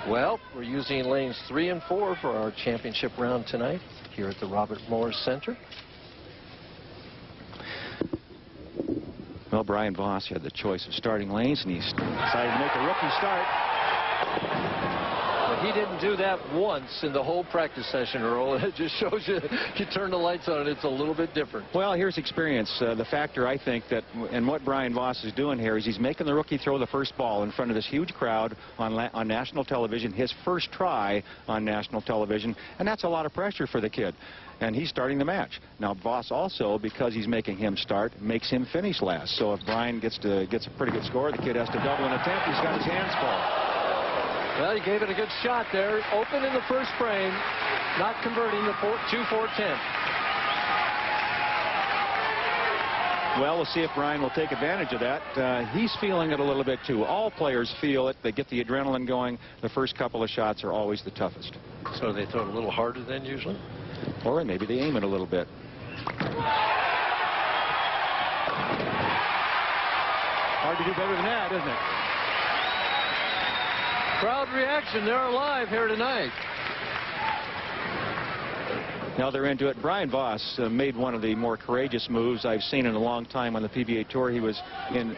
Well, we're using lanes 3 and 4 for our championship round tonight here at the Robert Morris Center. Well, Brian Voss had the choice of starting lanes, and he decided to make a rookie start. Well, he didn't do that once in the whole practice session, Earl. It just shows you turn the lights on, it's a little bit different. Well, here's experience. The factor, I think, that, and what Brian Voss is doing here is he's making the rookie throw the first ball in front of this huge crowd on national television, his first try on national television, and that's a lot of pressure for the kid. And he's starting the match. Now, Voss also, because he's making him start, makes him finish last. So if Brian gets a pretty good score, the kid has to double an attempt. He's got his hands full. Well, he gave it a good shot there. Open in the first frame, not converting the 2-4-10. Well, we'll see if Brian will take advantage of that. He's feeling it a little bit, too. All players feel it. They get the adrenaline going. The first couple of shots are always the toughest. So they throw it a little harder than usually? Or maybe they aim it a little bit. Hard to do better than that, isn't it? Crowd reaction, they're alive here tonight. Now they're into it. Brian Voss made one of the more courageous moves I've seen in a long time on the PBA Tour. He was in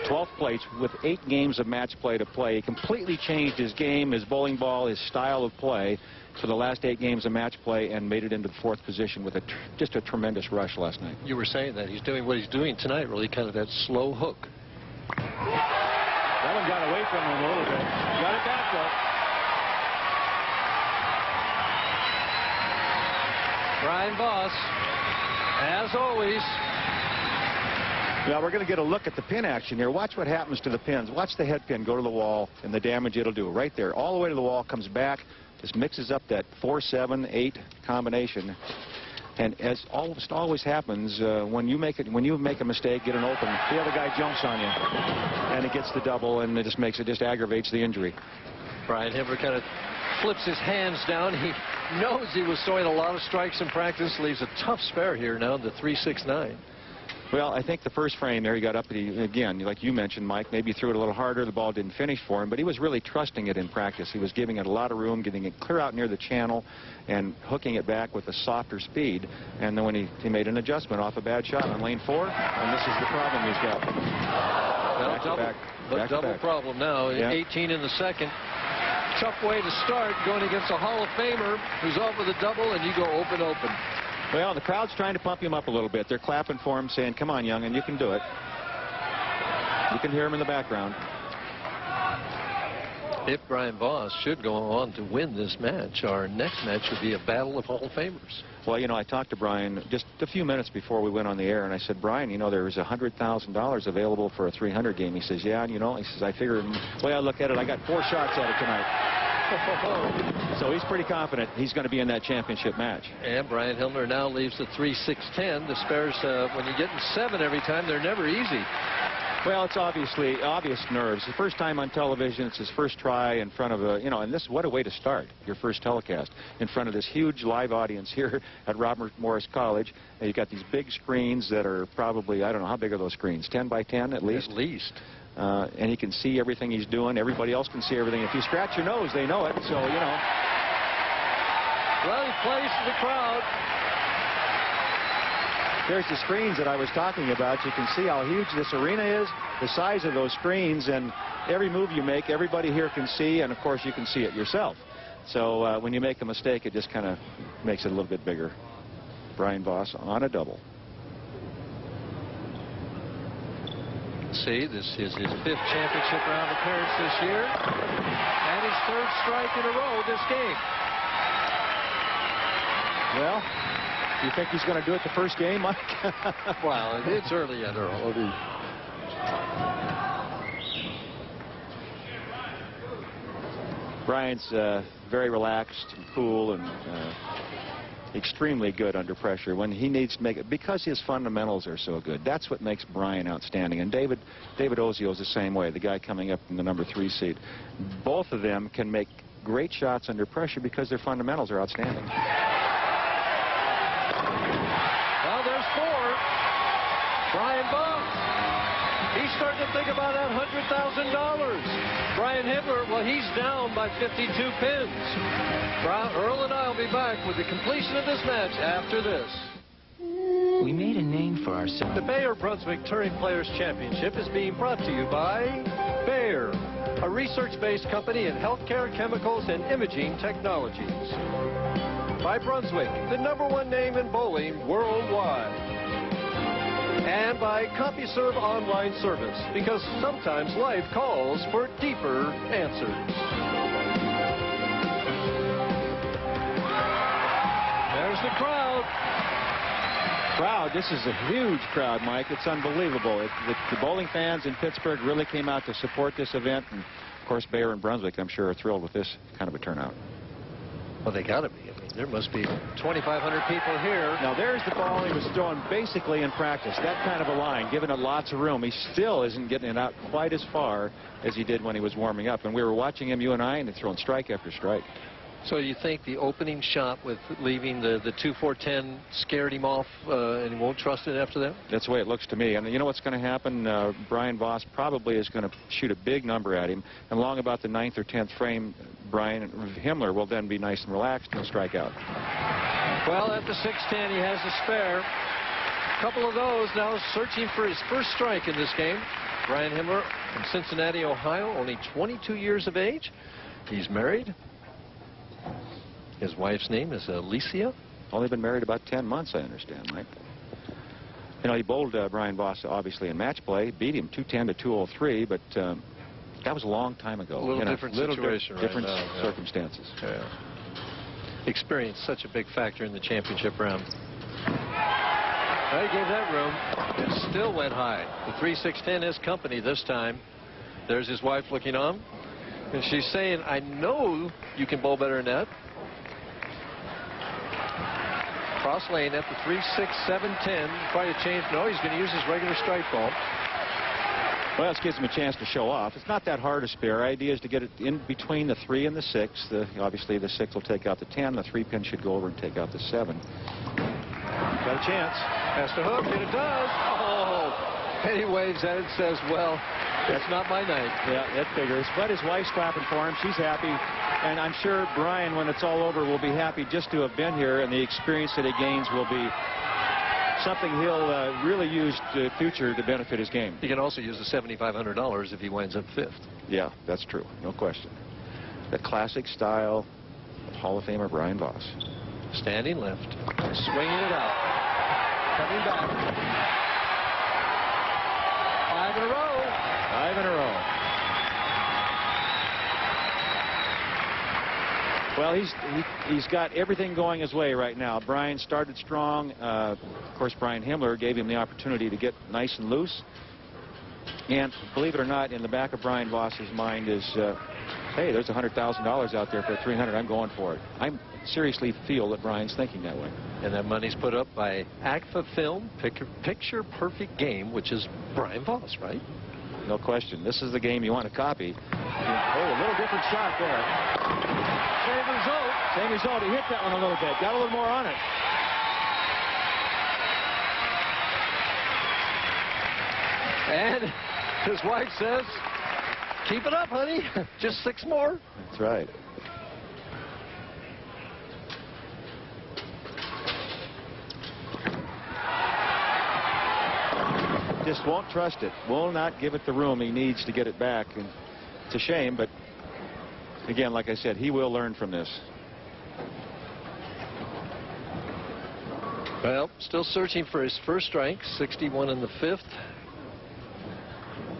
12th place with 8 games of match play to play. He completely changed his game, his bowling ball, his style of play for the last 8 games of match play and made it into the 4th position with just a tremendous rush last night. You were saying that he's doing what he's doing tonight, really kind of that slow hook. That one got away from him a little bit. Got it back, though. Brian Voss, as always. Now we're going to get a look at the pin action here. Watch what happens to the pins. Watch the head pin go to the wall and the damage it'll do. Right there, all the way to the wall, comes back. Just mixes up that 4, 7, 8 combination. And as almost always happens, when you make a mistake, get an open, the other guy jumps on you, and it gets the double, and it just aggravates the injury. Brian Himmler kind of flips his hands down. He knows he was throwing a lot of strikes in practice. Leaves a tough spare here now, the 3-6-9. Well, I think the first frame there, he got up, again, like you mentioned, Mike, maybe threw it a little harder. The ball didn't finish for him, but he was really trusting it in practice. He was giving it a lot of room, getting it clear out near the channel, and hooking it back with a softer speed. And then when he made an adjustment off a bad shot on lane 4, and this is the problem he's got. Well, double problem now. Yeah. 18 in the second. Tough way to start, going against a Hall of Famer who's off with a double, and you go open. Well, the crowd's trying to pump him up a little bit. They're clapping for him, saying, come on, young, and you can do it. You can hear him in the background. If Brian Voss should go on to win this match, our next match would be a battle of Hall of Famers. Well, you know, I talked to Brian just a few minutes before we went on the air, and I said, Brian, you know, there's $100,000 available for a 300 game. He says, yeah, you know, he says, I figured, the way I look at it, I got 4 shots at it tonight. So he's pretty confident he's going to be in that championship match. And Brian Himmler now leaves the 3-6-10. The spares, when you're getting 7 every time, they're never easy. Well, it's obvious nerves. The first time on television, it's his first try in front of a, you know, and this, what a way to start your first telecast in front of this huge live audience here at Robert Morris College. And you've got these big screens that are probably, I don't know, how big are those screens? 10 by 10 at least? At least. And he can see everything he's doing. Everybody else can see everything. If you scratch your nose, they know it. So, you know. Well, he plays to the crowd. There's the screens that I was talking about. You can see how huge this arena is, the size of those screens, and every move you make, everybody here can see, and of course you can see it yourself. So when you make a mistake, it just kind of makes it a little bit bigger. Brian Voss on a double. See, this is his 5th championship round appearance this year, and his 3rd strike in a row this game. Well, do you think he's going to do it the first game, Mike? Well, it's early yet, Earl. Brian's very relaxed and cool and extremely good under pressure when he needs to make it, because his fundamentals are so good. That's what makes Brian outstanding. And David Ozio is the same way, the guy coming up in the number 3 seed. Both of them can make great shots under pressure because their fundamentals are outstanding. Well, there's 4. Brian Voss. He starting to think about that $100,000. Brian Himmler, well, he's down by 52 pins. Earl and I will be back with the completion of this match after this. We made a name for ourselves. The Bayer-Brunswick Touring Players Championship is being brought to you by Bayer, a research-based company in healthcare, chemicals, and imaging technologies. By Brunswick, the #1 name in bowling worldwide. And by CompuServe Online Service, because sometimes life calls for deeper answers. There's the crowd. This is a huge crowd, Mike. It's unbelievable. The bowling fans in Pittsburgh really came out to support this event. And, of course, Bayer and Brunswick, I'm sure, are thrilled with this kind of a turnout. Well, they got to be. I mean, there must be 2,500 people here. Now, there's the ball he was throwing basically in practice. That kind of a line, giving it lots of room. He still isn't getting it out quite as far as he did when he was warming up. And we were watching him, you and I, and he's throwing strike after strike. So you think the opening shot with leaving the 2-4-10 scared him off and he won't trust it after that? That's the way it looks to me. And you know what's going to happen? Brian Voss probably is going to shoot a big number at him. And along about the 9th or 10th frame, Brian Himmler will then be nice and relaxed and strike out. Well, at the 6-10, he has a spare. A couple of those now searching for his first strike in this game. Brian Himmler from Cincinnati, Ohio, only 22 years of age. He's married. His wife's name is Alicia. Only been married about 10 months, I understand, Mike. You know, he bowled Brian Voss, obviously, in match play. Beat him 210 to 203, but that was a long time ago. A little different situation different right now, circumstances. Yeah. Experience such a big factor in the championship round. Well, he gave that room. It still went high. The 3-6-10 is company this time. There's his wife looking on. And she's saying, I know you can bowl better than that. Cross lane at the 3-6-7-10. Try to change. No, he's going to use his regular strike ball. Well, this gives him a chance to show off. It's not that hard a spare. Idea is to get it in between the 3 and the 6. Obviously, the 6 will take out the 10. The 3-pin should go over and take out the 7. Got a chance. Has to hook, and it does. Oh! And he waves at it and says, well, it's not my night. Yeah, it figures. But his wife's clapping for him. She's happy. And I'm sure Brian, when it's all over, will be happy just to have been here. And the experience that he gains will be something he'll really use in the future to benefit his game. He can also use the $7,500 if he winds up 5th. Yeah, that's true. No question. The classic style of Hall of Famer Brian Voss. Standing left. Swinging it out. Coming back. 5 in a row. 5 in a row. Well, he's got everything going his way right now. Brian started strong. Of course, Brian Himmler gave him the opportunity to get nice and loose. And believe it or not, in the back of Brian Voss's mind is, hey, there's $100,000 out there for 300. I'm going for it. I seriously feel that Brian's thinking that way. And that money's put up by ACFA Film Picture Perfect Game, which is Brian Voss, right? No question. This is the game you want to copy. Oh, a little different shot there. Same result. Same result. He hit that one a little bit. Got a little more on it. And his wife says, keep it up, honey. Just 6 more. That's right. Just won't trust it. Will not give it the room he needs to get it back. And it's a shame, but again, like I said, he will learn from this. Well, still searching for his first strike. 61 in the 5th.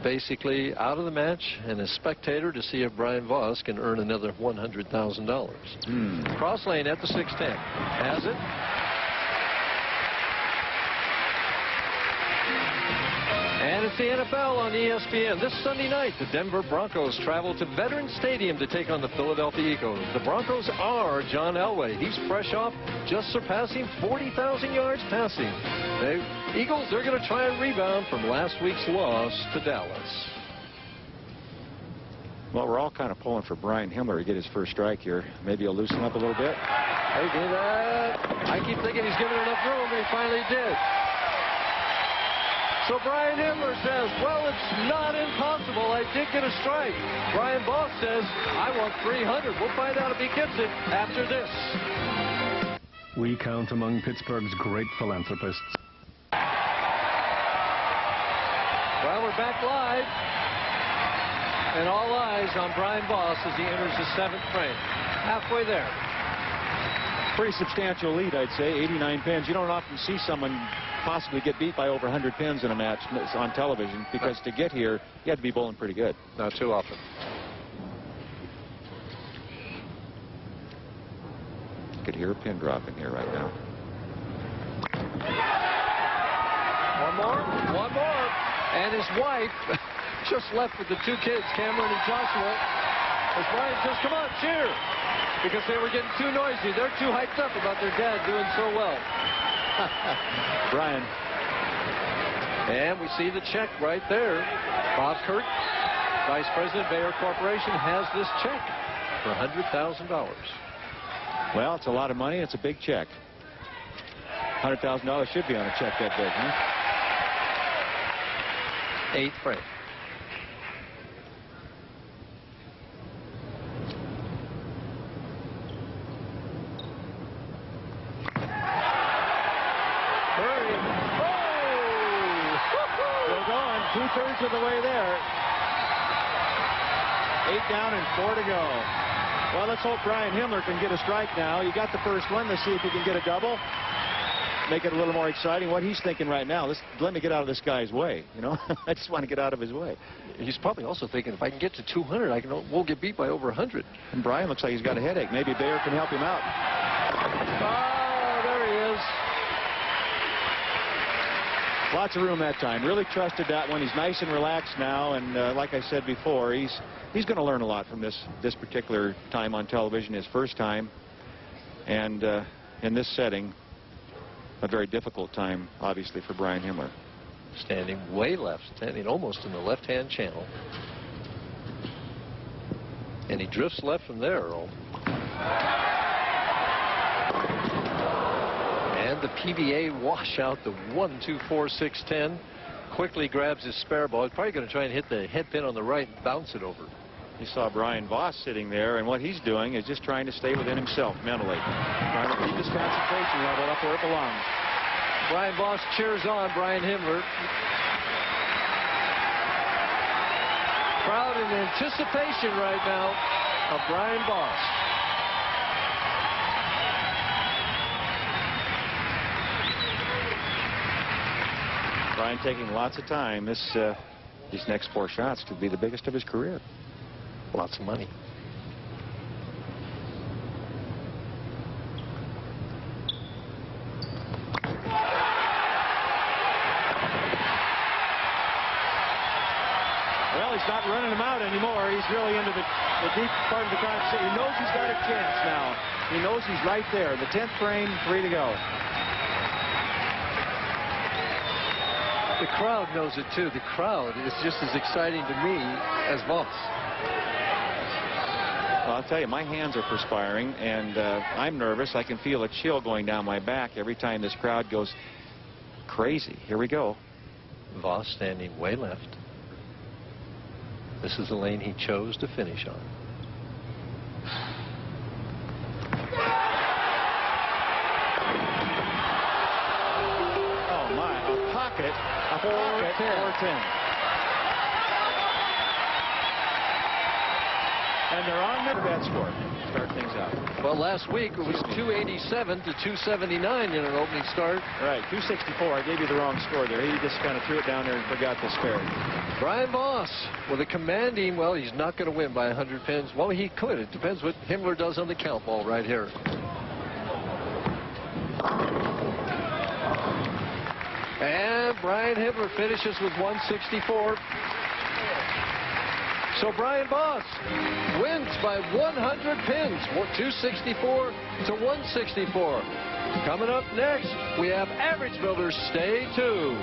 Basically out of the match and a spectator to see if Brian Voss can earn another $100,000. Cross lane at the 6-10. Has it. And it's the NFL on ESPN. This Sunday night, the Denver Broncos travel to Veterans Stadium to take on the Philadelphia Eagles. The Broncos are John Elway. He's fresh off just surpassing 40,000 yards passing. The Eagles, they're going to try and rebound from last week's loss to Dallas. Well, we're all kind of pulling for Brian Himmler to get his first strike here. Maybe he'll loosen up a little bit. He did that. I keep thinking he's given enough room, and he finally did. So Brian Himmler says, well, it's not impossible. I did get a strike. Brian Boss says, I want 300. We'll find out if he gets it after this. We count among Pittsburgh's great philanthropists. Well, we're back live. And all eyes on Brian Boss as he enters the 7th frame. Halfway there. Pretty substantial lead, I'd say. 89 pins. You don't often see someone possibly get beat by over 100 pins in a match on television, because to get here, you had to be bowling pretty good. Not too often. You could hear a pin drop in here right now. One more. And his wife just left with the 2 kids, Cameron and Joshua. As Brian says, come on, cheer. Because they were getting too noisy. They're too hyped up about their dad doing so well. Brian. And we see the check right there. Bob Kirk, Vice President, Bayer Corporation, has this check for $100,000. Well, it's a lot of money. It's a big check. $100,000 should be on a check that big, huh? 8th frame. Two-thirds of the way there. 8 down and 4 to go. Well, let's hope Brian Himmler can get a strike now. He got the first one. Let's see if he can get a double. Make it a little more exciting. What he's thinking right now, let me get out of this guy's way. You know, I just want to get out of his way. He's probably also thinking, if I can get to 200, we'll get beat by over 100. And Brian looks like he's got a headache. Maybe Bayer can help him out. Oh, there he is. Lots of room that time. Really trusted that one. He's nice and relaxed now, and like I said before, he's going to learn a lot from this particular time on television, his first time, and in this setting, a very difficult time, obviously, for Brian Himmler. Standing way left, standing almost in the left-hand channel, and he drifts left from there, Earl. And the PBA washout, the 1, 2, 4, 6, 10. Quickly grabs his spare ball. He's probably going to try and hit the head pin on the right and bounce it over. You saw Brian Voss sitting there, and what he's doing is just trying to stay within himself mentally. Trying to keep his concentration level up where it belongs. Brian Voss cheers on Brian Himmler. Crowd in anticipation right now of Brian Voss. Brian taking lots of time. These next 4 shots could be the biggest of his career. Lots of money. Well, he's not running him out anymore. He's really into the deep part of the conversation. He knows he's got a chance now. He knows he's right there. The 10th frame, 3 to go. The crowd knows it, too. The crowd is just as exciting to me as Voss. Well, I'll tell you, my hands are perspiring, and I'm nervous. I can feel a chill going down my back every time this crowd goes crazy. Here we go. Voss standing way left. This is the lane he chose to finish on. Oh, my. A pocket. A pocket. 410. And they're on the bet score. Start things out. Well, last week it was 287 to 279 in an opening start. Right, 264. I gave you the wrong score there. He just kind of threw it down there and forgot to spare it. Brian Voss with a commanding, well, he's not going to win by 100 pins. Well, he could. It depends what Himmler does on the count ball right here. And Brian Himmler finishes with 164. So Brian Voss wins by 100 pins, 264 to 164. Coming up next, we have Average Builders. Stay tuned.